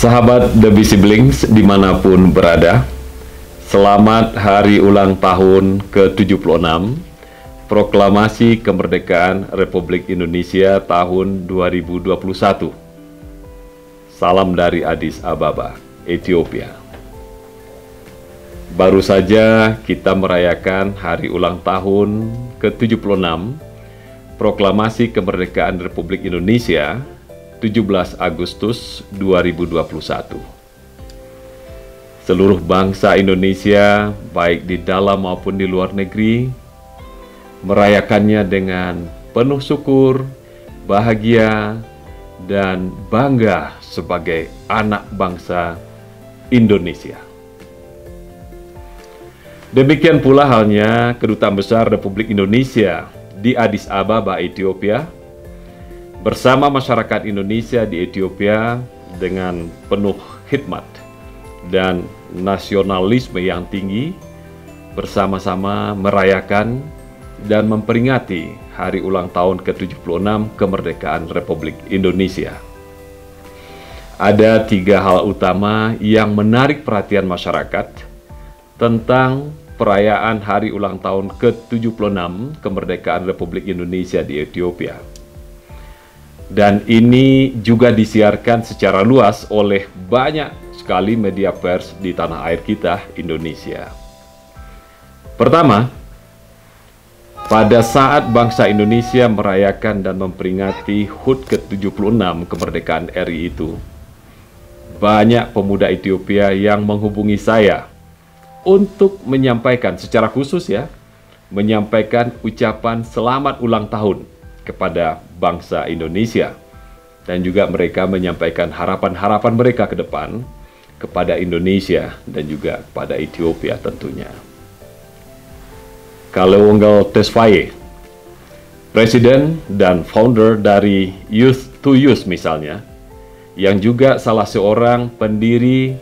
Sahabat The Bee Siblings dimanapun berada, selamat hari ulang tahun ke-76 Proklamasi Kemerdekaan Republik Indonesia tahun 2021. Salam dari Addis Ababa, Ethiopia. Baru saja kita merayakan hari ulang tahun ke-76 Proklamasi Kemerdekaan Republik Indonesia 17 Agustus 2021. Seluruh bangsa Indonesia, baik di dalam maupun di luar negeri, merayakannya dengan penuh syukur, bahagia, dan bangga sebagai anak bangsa Indonesia. Demikian pula halnya Kedutaan Besar Republik Indonesia di Addis Ababa, Ethiopia, bersama masyarakat Indonesia di Ethiopia dengan penuh khidmat dan nasionalisme yang tinggi, bersama-sama merayakan dan memperingati hari ulang tahun ke-76 kemerdekaan Republik Indonesia. Ada 3 hal utama yang menarik perhatian masyarakat tentang perayaan hari ulang tahun ke-76 kemerdekaan Republik Indonesia di Ethiopia. Dan ini juga disiarkan secara luas oleh banyak sekali media pers di tanah air kita, Indonesia. Pertama, pada saat bangsa Indonesia merayakan dan memperingati HUT ke-76 kemerdekaan RI itu, banyak pemuda Ethiopia yang menghubungi saya untuk menyampaikan secara khusus menyampaikan ucapan selamat ulang tahun kepada bangsa Indonesia, dan juga mereka menyampaikan harapan-harapan mereka ke depan kepada Indonesia dan juga kepada Ethiopia tentunya. Kalewongal Tesfaye, presiden dan founder dari Youth to Youth misalnya, yang juga salah seorang pendiri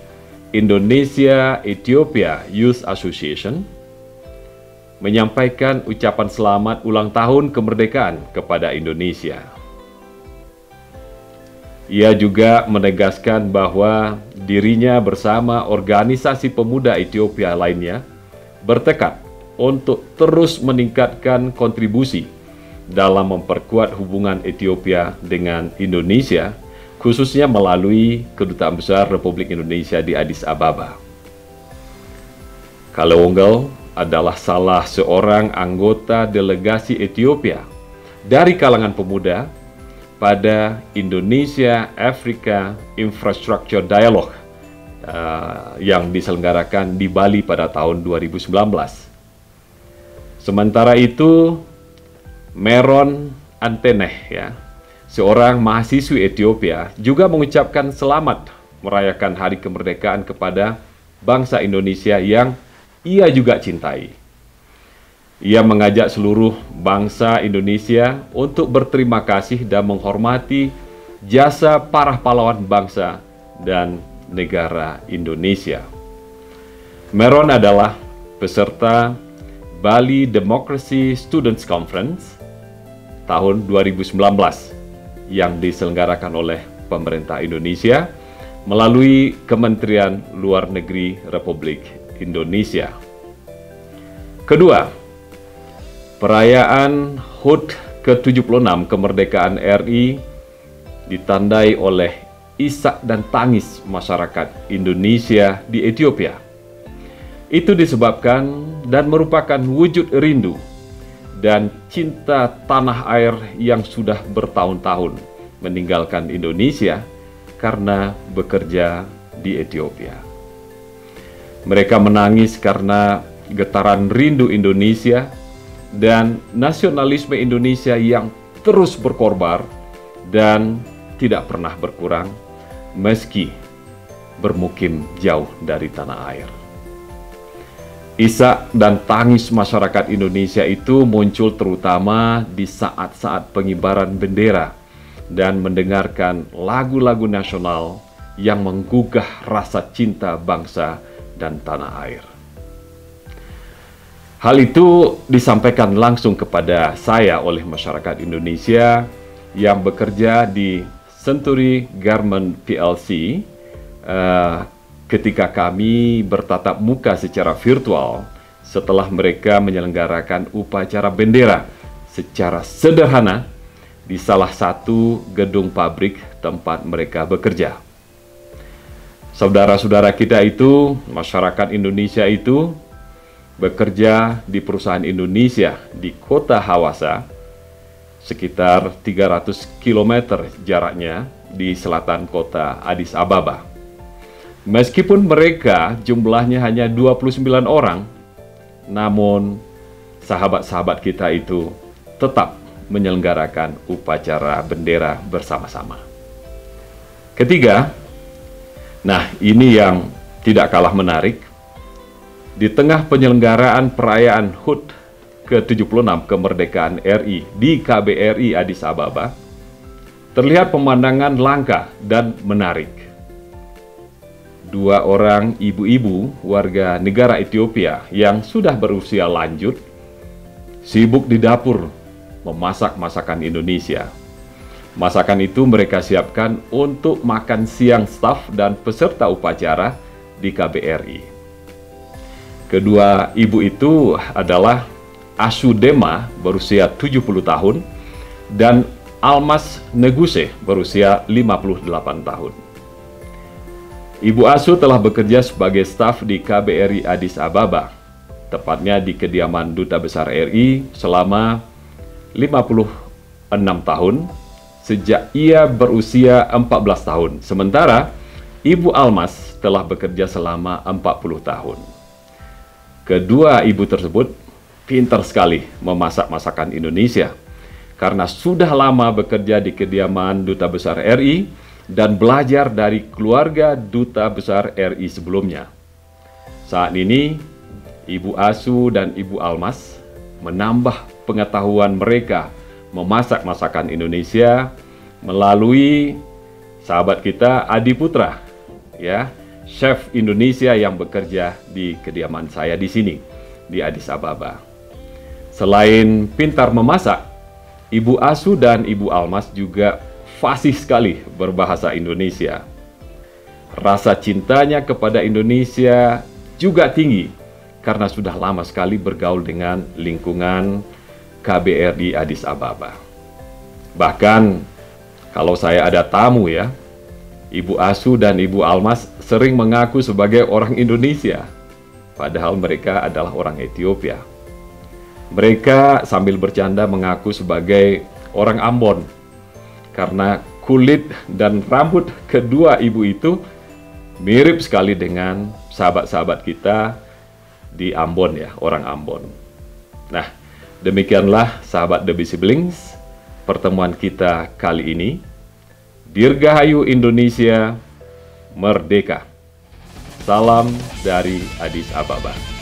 Indonesia Ethiopia Youth Association, menyampaikan ucapan selamat ulang tahun kemerdekaan kepada Indonesia. Ia juga menegaskan bahwa dirinya bersama organisasi pemuda Ethiopia lainnya bertekad untuk terus meningkatkan kontribusi dalam memperkuat hubungan Ethiopia dengan Indonesia, khususnya melalui Kedutaan Besar Republik Indonesia di Addis Ababa. Kalewongal adalah salah seorang anggota delegasi Ethiopia dari kalangan pemuda pada Indonesia Africa Infrastructure Dialogue yang diselenggarakan di Bali pada tahun 2019. Sementara itu, Meron Anteneh, seorang mahasiswi Ethiopia, juga mengucapkan selamat merayakan Hari Kemerdekaan kepada bangsa Indonesia yang ia juga cintai. Ia mengajak seluruh bangsa Indonesia untuk berterima kasih dan menghormati jasa para pahlawan bangsa dan negara Indonesia. Meron adalah peserta Bali Democracy Students Conference tahun 2019 yang diselenggarakan oleh pemerintah Indonesia melalui Kementerian Luar Negeri Republik Indonesia. Kedua, perayaan HUT ke-76 kemerdekaan RI ditandai oleh isak dan tangis masyarakat Indonesia di Ethiopia. Itu disebabkan dan merupakan wujud rindu dan cinta tanah air yang sudah bertahun-tahun meninggalkan Indonesia karena bekerja di Ethiopia. Mereka menangis karena getaran rindu Indonesia dan nasionalisme Indonesia yang terus berkorbar dan tidak pernah berkurang meski bermukim jauh dari tanah air. Isak dan tangis masyarakat Indonesia itu muncul terutama di saat-saat pengibaran bendera dan mendengarkan lagu-lagu nasional yang menggugah rasa cinta bangsa dan tanah air. Hal itu disampaikan langsung kepada saya oleh masyarakat Indonesia yang bekerja di Century Garment PLC ketika kami bertatap muka secara virtual setelah mereka menyelenggarakan upacara bendera secara sederhana di salah satu gedung pabrik tempat mereka bekerja. Saudara-saudara kita itu, masyarakat Indonesia itu, bekerja di perusahaan Indonesia di kota Hawassa, sekitar 300 km jaraknya di selatan kota Addis Ababa. Meskipun mereka jumlahnya hanya 29 orang, namun sahabat-sahabat kita itu tetap menyelenggarakan upacara bendera bersama-sama. Ketiga, nah ini yang tidak kalah menarik, di tengah penyelenggaraan perayaan HUT ke-76 kemerdekaan RI di KBRI Addis Ababa, terlihat pemandangan langka dan menarik. Dua orang ibu-ibu warga negara Ethiopia yang sudah berusia lanjut sibuk di dapur memasak masakan Indonesia. Masakan itu mereka siapkan untuk makan siang staf dan peserta upacara di KBRI. Kedua ibu itu adalah Asu Dema berusia 70 tahun dan Almas Neguse berusia 58 tahun. Ibu Asu telah bekerja sebagai staf di KBRI Addis Ababa, tepatnya di kediaman Duta Besar RI selama 56 tahun sejak ia berusia 14 tahun. Sementara Ibu Almas telah bekerja selama 40 tahun. Kedua ibu tersebut pintar sekali memasak masakan Indonesia karena sudah lama bekerja di kediaman Duta Besar RI dan belajar dari keluarga Duta Besar RI sebelumnya. Saat ini, Ibu Asu dan Ibu Almas menambah pengetahuan mereka memasak masakan Indonesia melalui sahabat kita Adi Putra, ya, chef Indonesia yang bekerja di kediaman saya di sini, di Addis Ababa. Selain pintar memasak, Ibu Asu dan Ibu Almas juga fasih sekali berbahasa Indonesia. Rasa cintanya kepada Indonesia juga tinggi karena sudah lama sekali bergaul dengan lingkungan KBRI Addis Ababa. Bahkan kalau saya ada tamu ya, Ibu Asu dan Ibu Almas sering mengaku sebagai orang Indonesia, padahal mereka adalah orang Ethiopia. Mereka sambil bercanda mengaku sebagai orang Ambon, karena kulit dan rambut kedua ibu itu mirip sekali dengan sahabat-sahabat kita di Ambon ya, orang Ambon. Nah, demikianlah sahabat The Bee Siblings, pertemuan kita kali ini. Dirgahayu Indonesia Merdeka. Salam dari Addis Ababa.